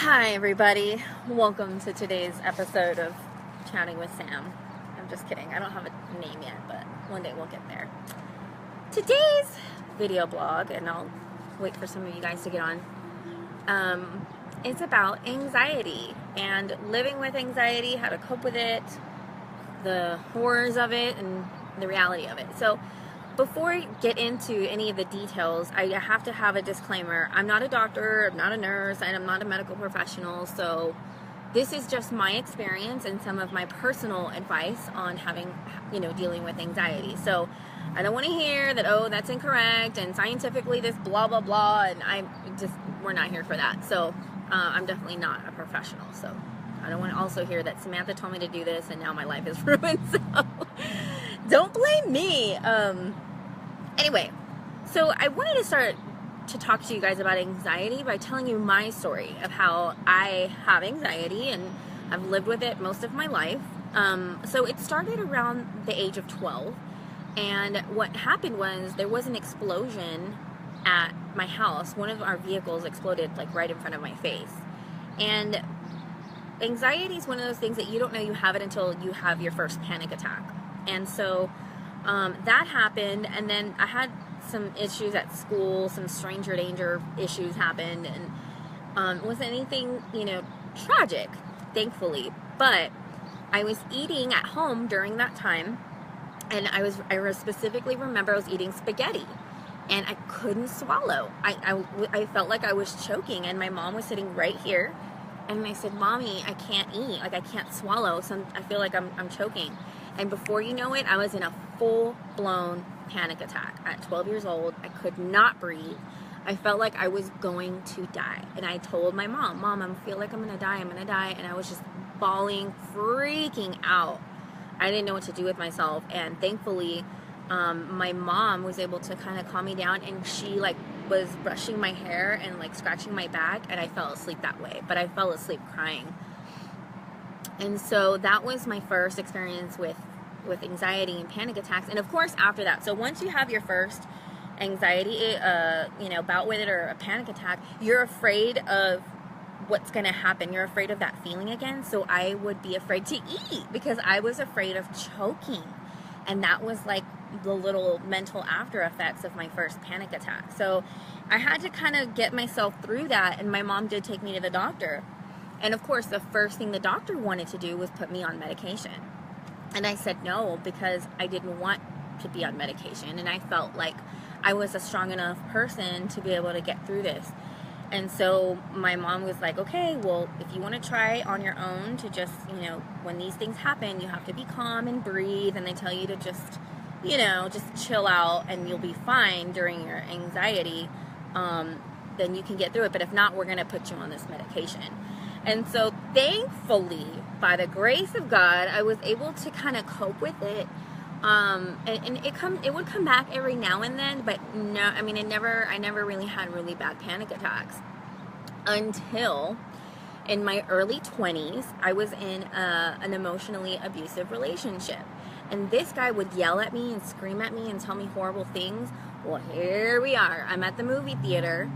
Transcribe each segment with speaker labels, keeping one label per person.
Speaker 1: Hi, everybody. Welcome to today's episode of Chatting with Sam. I'm just kidding. I don't have a name yet, but one day we'll get there. Today's video blog, and I'll wait for some of you guys to get on, is about anxiety and living with anxiety, how to cope with it, the horrors of it, and the reality of it. So, before I get into any of the details, I have to have a disclaimer. I'm not a doctor, I'm not a nurse, and I'm not a medical professional, so this is just my experience and some of my personal advice on dealing with anxiety. So I don't want to hear that, oh, that's incorrect, and scientifically this blah, blah, blah, and we're not here for that. So I'm definitely not a professional, so I don't want to also hear that Samantha told me to do this and now my life is ruined, so don't blame me. Anyway, so I wanted to start to talk to you guys about anxiety by telling you my story of how I have anxiety, and I've lived with it most of my life. So it started around the age of 12, and what happened was there was an explosion at my house. One of our vehicles exploded like right in front of my face, and anxiety is one of those things that you don't know you have it until you have your first panic attack. And so that happened, and then I had some issues at school, some stranger danger issues happened, and it wasn't anything, tragic, thankfully, but I was eating at home during that time, and I specifically remember I was eating spaghetti, and I couldn't swallow. I felt like I was choking, and my mom was sitting right here, and I said, "Mommy, I can't eat, like I can't swallow, so I feel like I'm choking." And before you know it, I was in a full-blown panic attack. At 12 years old, I could not breathe. I felt like I was going to die. And I told my mom, I feel like I'm going to die. And I was just bawling, freaking out. I didn't know what to do with myself. And thankfully, my mom was able to kind of calm me down. And she was brushing my hair and scratching my back. And I fell asleep that way. But I fell asleep crying. And so that was my first experience with anxiety and panic attacks. And of course, after that, so once you have your first anxiety, bout with it or a panic attack, you're afraid of what's going to happen. You're afraid of that feeling again. So I would be afraid to eat because I was afraid of choking. And that was like the little mental after effects of my first panic attack. So I had to kind of get myself through that. And my mom did take me to the doctor. And of course, the first thing the doctor wanted to do was put me on medication. And I said no because I didn't want to be on medication. And I felt like I was a strong enough person to be able to get through this. And so my mom was like, okay, well, if you want to try on your own to just, when these things happen, you have to be calm and breathe. And they tell you to just chill out and you'll be fine during your anxiety. Then you can get through it. But if not, we're going to put you on this medication. And so thankfully, by the grace of God, I was able to kind of cope with it. And it would come back every now and then, but no, I never really had really bad panic attacks until in my early 20s, I was in an emotionally abusive relationship. And this guy would yell at me and scream at me and tell me horrible things. Well, here we are. I'm at the movie theater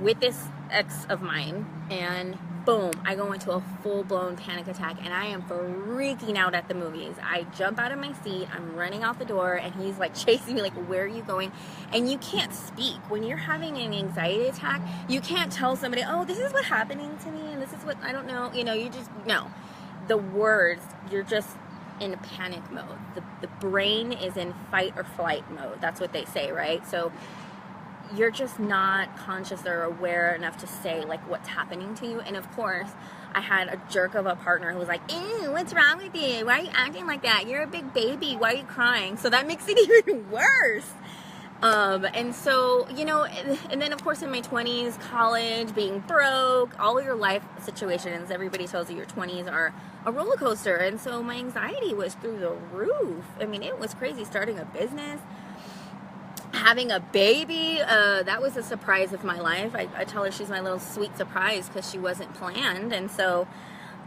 Speaker 1: with this ex of mine, and boom, I go into a full-blown panic attack, and I am freaking out at the movies. I jump out of my seat, I'm running out the door, and he's chasing me, where are you going? And you can't speak. When you're having an anxiety attack, you can't tell somebody, oh, this is what's happening to me, and this is what, I don't know, you just, no. The words, you're just in panic mode. The brain is in fight or flight mode. That's what they say, right? So you're just not conscious or aware enough to say what's happening to you. And of course, I had a jerk of a partner who was like, ew, what's wrong with you? Why are you acting like that? You're a big baby. Why are you crying? So that makes it even worse. And so, and then of course in my 20s, college, being broke, all your life situations, everybody tells you your 20s are a roller coaster. And so my anxiety was through the roof. It was crazy, starting a business, having a baby, that was a surprise of my life. I tell her she's my little sweet surprise because she wasn't planned. And so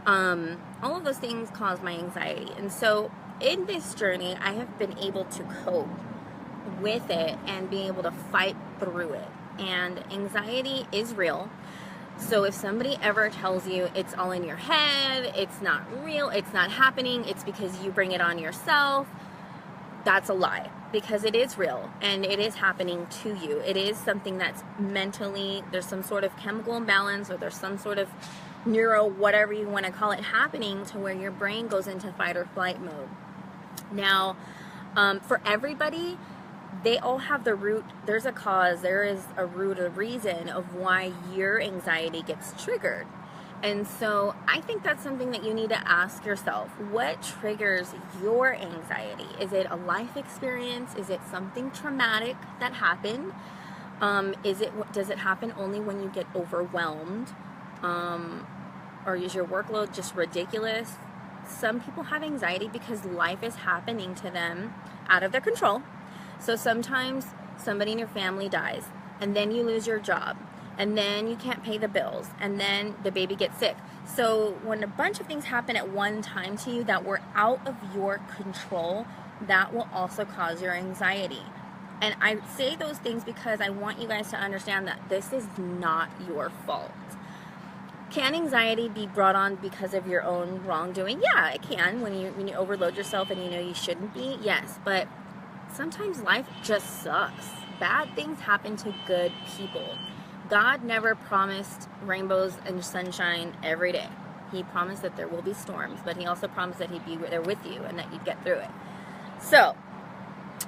Speaker 1: all of those things caused my anxiety. And so in this journey, I have been able to cope with it and being able to fight through it. And anxiety is real. So if somebody ever tells you it's all in your head, it's not real, it's not happening, it's because you bring it on yourself, that's a lie, because it is real and it is happening to you. It is something that's mentally, there's some sort of chemical imbalance, or there's some sort of neuro, whatever you want to call it, happening to where your brain goes into fight or flight mode. Now, for everybody, they all have the root, there's a cause, there is a root, a reason of why your anxiety gets triggered. And so I think that's something that you need to ask yourself. What triggers your anxiety? Is it a life experience? Is it something traumatic that happened? Does it happen only when you get overwhelmed? Or is your workload just ridiculous? Some people have anxiety because life is happening to them out of their control. So sometimes somebody in your family dies, and then you lose your job, and then you can't pay the bills, and then the baby gets sick. So when a bunch of things happen at one time to you that were out of your control, that will also cause your anxiety. And I say those things because I want you guys to understand that this is not your fault. Can anxiety be brought on because of your own wrongdoing? Yeah, it can. When you overload yourself and you know you shouldn't be, yes. But sometimes life just sucks. Bad things happen to good people. God never promised rainbows and sunshine every day. He promised that there will be storms, but he also promised that he'd be there with you and that you'd get through it. So,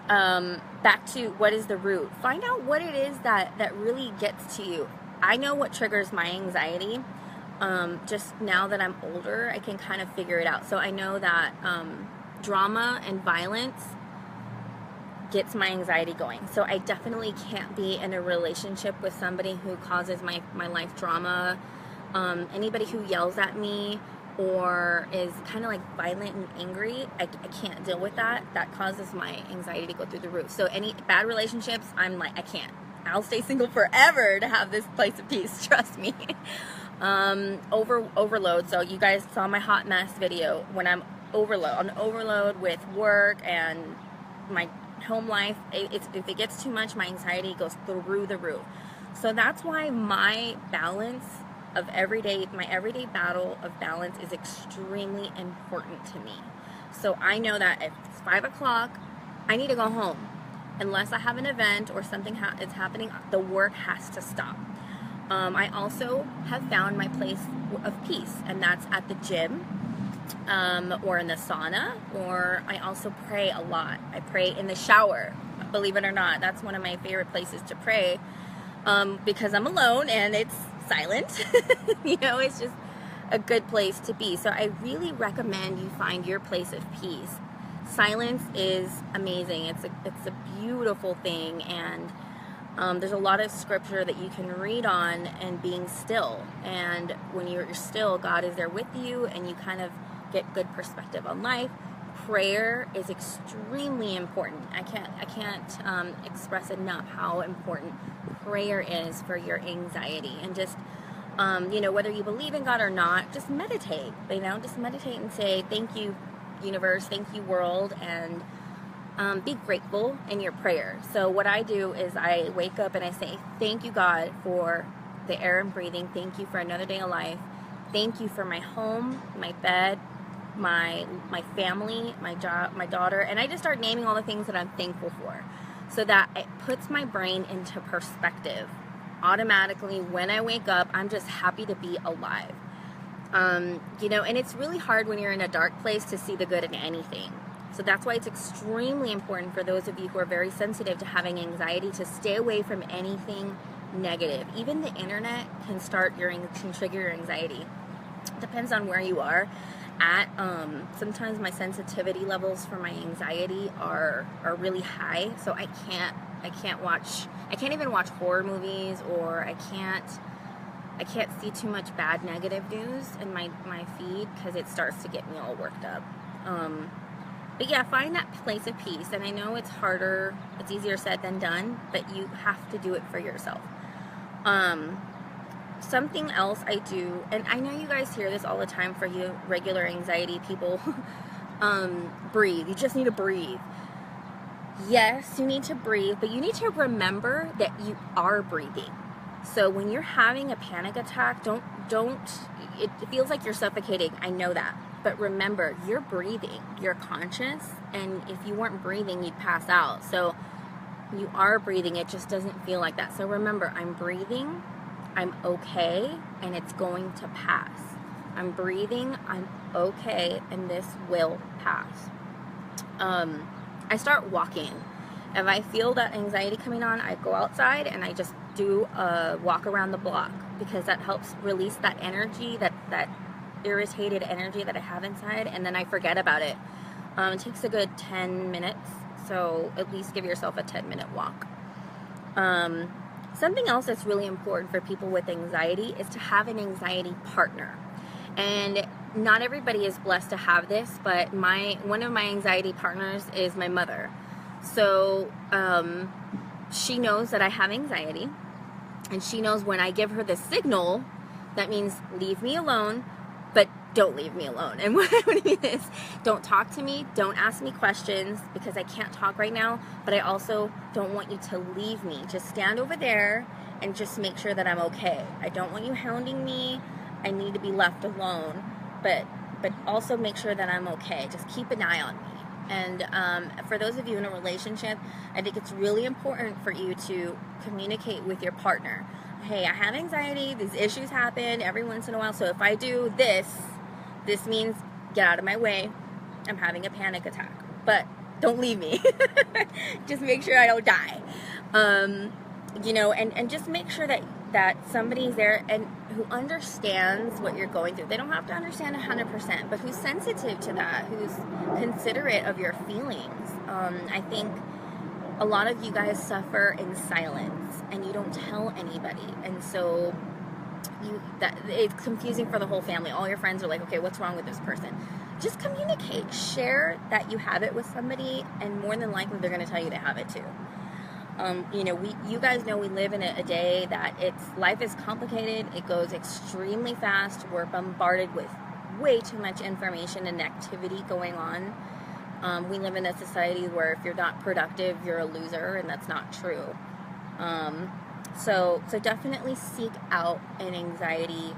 Speaker 1: back to what is the root. Find out what it is that really gets to you. I know what triggers my anxiety. Just now that I'm older, I can kind of figure it out. So I know that drama and violence gets my anxiety going. So I definitely can't be in a relationship with somebody who causes my life drama. Anybody who yells at me or is kind of like violent and angry, I can't deal with that. That causes my anxiety to go through the roof. So any bad relationships, I'm like, I can't. I'll stay single forever to have this place of peace. Trust me. Overload. So you guys saw my hot mess video. When I'm on overload with work and my home life, if it gets too much, my anxiety goes through the roof. So that's why my balance of my everyday battle of balance is extremely important to me. So I know that if it's 5 o'clock, I need to go home. Unless I have an event or something is happening, the work has to stop. I also have found my place of peace, and that's at the gym, or in the sauna, or I also pray a lot. I pray in the shower, believe it or not. That's one of my favorite places to pray, because I'm alone and it's silent. It's just a good place to be. So I really recommend you find your place of peace. Silence is amazing. It's a beautiful thing, and there's a lot of scripture that you can read on and being still. And when you're still, God is there with you, and you kind of get good perspective on life. Prayer is extremely important. I can't express enough how important prayer is for your anxiety. And just whether you believe in God or not, just meditate. Just meditate and say, thank you, universe, thank you, world, and be grateful in your prayer. So what I do is I wake up and I say, thank you, God, for the air I'm breathing. Thank you for another day of life. Thank you for my home, my bed, my family, my job, my daughter. And I just start naming all the things that I'm thankful for, so that it puts my brain into perspective. Automatically, when I wake up, I'm just happy to be alive. And it's really hard when you're in a dark place to see the good in anything. So that's why it's extremely important for those of you who are very sensitive to having anxiety to stay away from anything negative. Even the internet can trigger your anxiety. Depends on where you are at. Sometimes my sensitivity levels for my anxiety are really high, so I can't even watch horror movies, or I can't see too much bad negative news in my feed, because it starts to get me all worked up. But yeah, find that place of peace. And I know it's harder, it's easier said than done, but you have to do it for yourself. Something else I do, and I know you guys hear this all the time for you regular anxiety people, breathe. You just need to breathe. Yes, you need to breathe, but you need to remember that you are breathing. So when you're having a panic attack, it feels like you're suffocating. I know that. But remember, you're breathing, you're conscious, and if you weren't breathing, you'd pass out. So you are breathing, it just doesn't feel like that. So remember, I'm breathing, I'm okay, and it's going to pass. I'm breathing, I'm okay, and this will pass. I start walking. If I feel that anxiety coming on, I go outside and I just do a walk around the block, because that helps release that energy, that irritated energy that I have inside, and then I forget about it. It takes a good 10 minutes, so at least give yourself a 10-minute walk. Something else that's really important for people with anxiety is to have an anxiety partner. And not everybody is blessed to have this, but one of my anxiety partners is my mother. So she knows that I have anxiety, and she knows when I give her the signal, that means leave me alone, but don't leave me alone. And what I mean is, don't talk to me, don't ask me questions, because I can't talk right now, but I also don't want you to leave me. Just stand over there and just make sure that I'm okay. I don't want you hounding me. I need to be left alone, but also make sure that I'm okay. Just keep an eye on me. And for those of you in a relationship, I think it's really important for you to communicate with your partner. Hey, I have anxiety, these issues happen every once in a while, so if I do this means get out of my way, I'm having a panic attack, but don't leave me. Just make sure I don't die. And just make sure that somebody's there and who understands what you're going through. They don't have to understand 100%, but who's sensitive to that, who's considerate of your feelings. I think a lot of you guys suffer in silence and you don't tell anybody, and so it's confusing for the whole family. All your friends are like, okay, what's wrong with this person? Just communicate, share that you have it with somebody, and more than likely they're going to tell you they have it too. You guys know we live in a day that life is complicated. It goes extremely fast. We're bombarded with way too much information and activity going on. We live in a society where if you're not productive, you're a loser, and that's not true. So definitely seek out an anxiety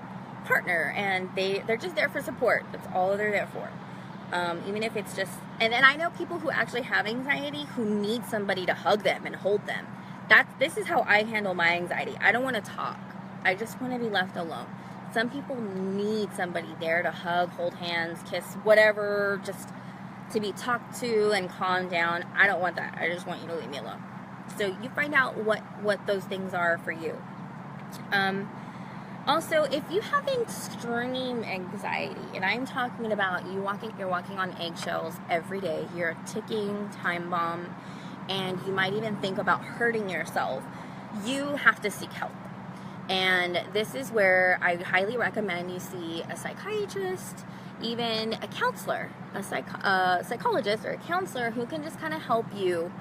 Speaker 1: partner, and they're just there for support. That's all they're there for. Even if it's just, and I know people who actually have anxiety who need somebody to hug them and hold them. This is how I handle my anxiety. I don't want to talk. I just want to be left alone. Some people need somebody there to hug, hold hands, kiss, whatever, just to be talked to and calm down. I don't want that. I just want you to leave me alone. So you find out what those things are for you. Also, if you have extreme anxiety, and I'm talking about you're walking on eggshells every day, you're a ticking time bomb, and you might even think about hurting yourself, you have to seek help. And this is where I highly recommend you see a psychiatrist, even a counselor, a psychologist or a counselor who can just kind of help you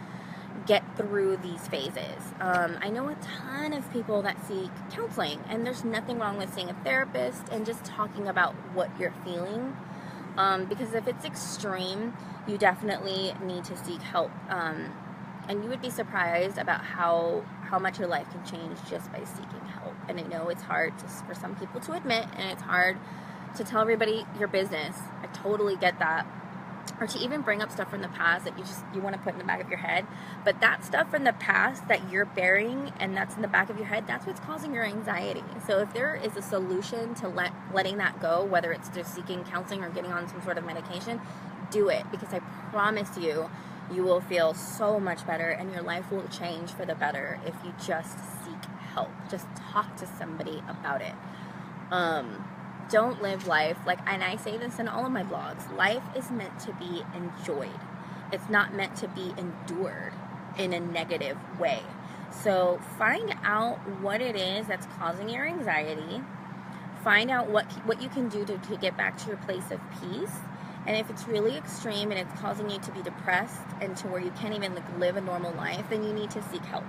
Speaker 1: get through these phases. I know a ton of people that seek counseling, and there's nothing wrong with seeing a therapist and just talking about what you're feeling, because if it's extreme, you definitely need to seek help. And you would be surprised about how much your life can change just by seeking help. And I know it's hard for some people to admit, and it's hard to tell everybody your business. I totally get that. Or to even bring up stuff from the past that you want to put in the back of your head. But that stuff from the past that you're burying and that's in the back of your head, that's what's causing your anxiety. So if there is a solution to letting that go, whether it's just seeking counseling or getting on some sort of medication, do it. Because I promise you, you will feel so much better and your life will change for the better if you just seek help. Just talk to somebody about it. Don't live life and I say this in all of my blogs, life is meant to be enjoyed. It's not meant to be endured in a negative way. So find out what it is that's causing your anxiety. Find out what you can do to get back to your place of peace. And if it's really extreme and it's causing you to be depressed and to where you can't even live a normal life, then you need to seek help.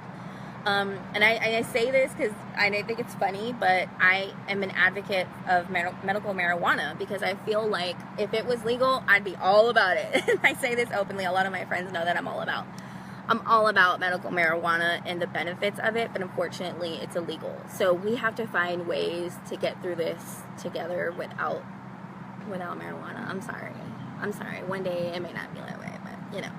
Speaker 1: And I say this because I think it's funny, but I am an advocate of medical marijuana because I feel like if it was legal, I'd be all about it. I say this openly. A lot of my friends know that I'm all about. I'm all about medical marijuana and the benefits of it, but unfortunately it's illegal. So we have to find ways to get through this together without marijuana. I'm sorry. One day it may not be that way, but you know.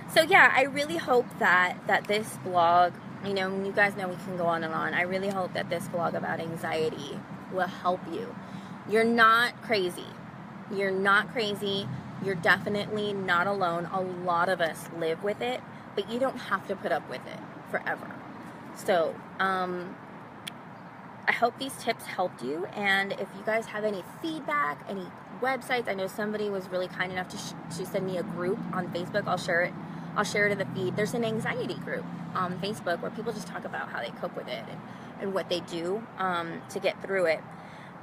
Speaker 1: So yeah, I really hope that this blog, you know, you guys know we can go on and on. I really hope that this blog about anxiety will help you. You're not crazy. You're not crazy. You're definitely not alone. A lot of us live with it, but you don't have to put up with it forever. So, I hope these tips helped you, and if you guys have any feedback, any websites, I know somebody was really kind enough to send me a group on Facebook. I'll share it in the feed. There's an anxiety group on Facebook where people just talk about how they cope with it and what they do to get through it.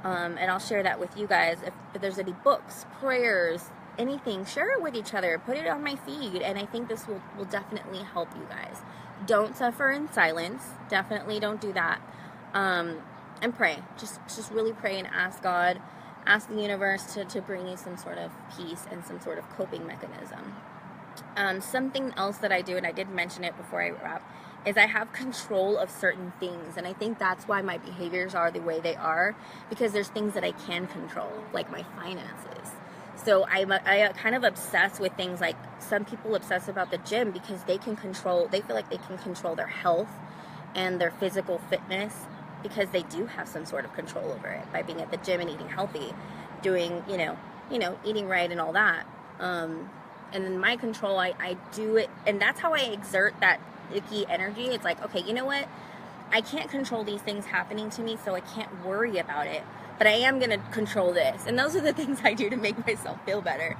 Speaker 1: And I'll share that with you guys. If there's any books, prayers, anything, share it with each other. Put it on my feed, and I think this will definitely help you guys. Don't suffer in silence. Definitely don't do that. And pray. Just really pray and ask God, ask the universe to bring you some sort of peace and some sort of coping mechanism. Something else that I do, and I did mention it before I wrap, is I have control of certain things, and I think that's why my behaviors are the way they are, because there's things that I can control, like my finances. So I kind of obsess with things like some people obsess about the gym because they feel like they can control their health and their physical fitness because they do have some sort of control over it by being at the gym and eating healthy, doing, you know, eating right and all that. And in my control, I do it, and that's how I exert that icky energy. It's like, okay, you know what? I can't control these things happening to me, so I can't worry about it, but I am going to control this. And those are the things I do to make myself feel better.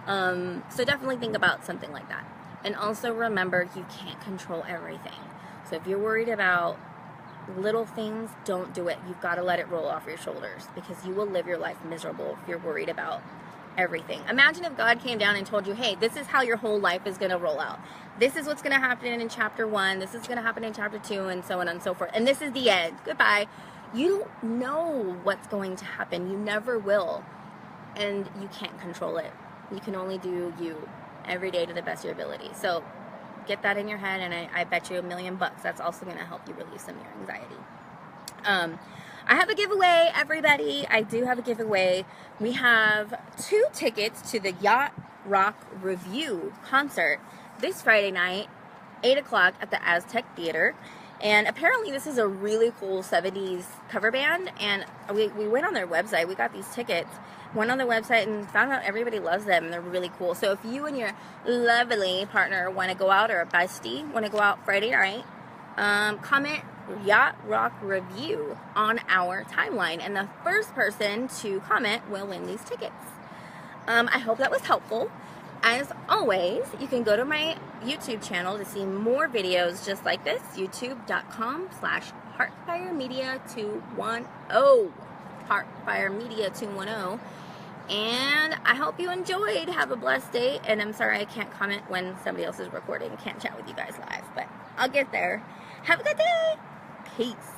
Speaker 1: So definitely think about something like that. And also remember, you can't control everything. So if you're worried about little things, don't do it. You've got to let it roll off your shoulders, because you will live your life miserable if you're worried about everything. Imagine if God came down and told you, hey, this is how your whole life is going to roll out. This is what's going to happen in chapter 1. This is going to happen in chapter 2, and so on and so forth. And this is the end. Goodbye. You don't know what's going to happen. You never will. And you can't control it. You can only do you every day to the best of your ability. So get that in your head, and I bet you $1 million that's also going to help you release some of your anxiety. I have a giveaway, everybody. I do have a giveaway. We have 2 tickets to the Yacht Rock Review concert this Friday night, 8 o'clock at the Aztec Theater. And apparently this is a really cool 70s cover band, and we went on their website. We got these tickets, went on their website, and found out everybody loves them, and they're really cool. So if you and your lovely partner want to go out, or a bestie want to go out Friday night, comment Yacht Rock Review on our timeline, and the first person to comment will win these tickets. I hope that was helpful. As always, you can go to my YouTube channel to see more videos just like this, youtube.com/HeartfireMedia210, HeartfireMedia210. And I hope you enjoyed. Have a blessed day. And I'm sorry I can't comment when somebody else is recording. Can't chat with you guys live, but I'll get there. Have a good day. Peace.